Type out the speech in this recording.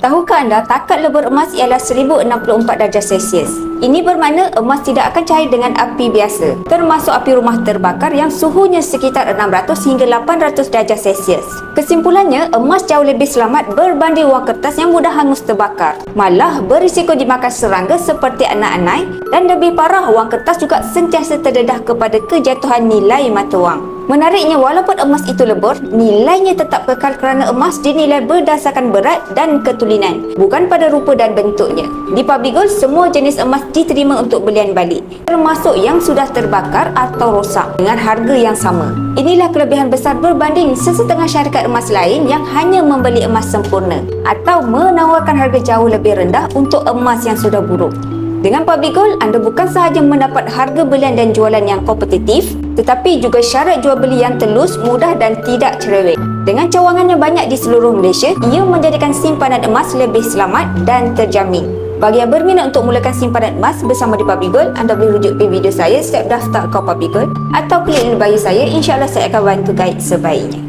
Tahukah anda takat lebur emas ialah 1064 darjah Celsius? Ini bermakna emas tidak akan cair dengan api biasa, termasuk api rumah terbakar yang suhunya sekitar 600 hingga 800 darjah Celsius. Kesimpulannya, emas jauh lebih selamat berbanding wang kertas yang mudah hangus terbakar. Malah berisiko dimakan serangga seperti anak-anai, dan lebih parah, wang kertas juga sentiasa terdedah kepada kejatuhan nilai mata wang. Menariknya, walaupun emas itu lebur, nilainya tetap kekal kerana emas dinilai berdasarkan berat dan ketulinan, bukan pada rupa dan bentuknya. Di Public Gold, semua jenis emas diterima untuk belian balik, termasuk yang sudah terbakar atau rosak, dengan harga yang sama. Inilah kelebihan besar berbanding sesetengah syarikat emas lain yang hanya membeli emas sempurna atau menawarkan harga jauh lebih rendah untuk emas yang sudah buruk. Dengan Public Gold, anda bukan sahaja mendapat harga belian dan jualan yang kompetitif, tetapi juga syarat jual beli yang telus, mudah dan tidak cerewet. Dengan cawangan yang banyak di seluruh Malaysia, ia menjadikan simpanan emas lebih selamat dan terjamin. Bagi yang berminat untuk mulakan simpanan emas bersama di Public Gold, anda boleh rujuk video saya setiap daftar akaun Public Gold atau klik link bio saya. InsyaAllah saya akan bantu guide sebaiknya.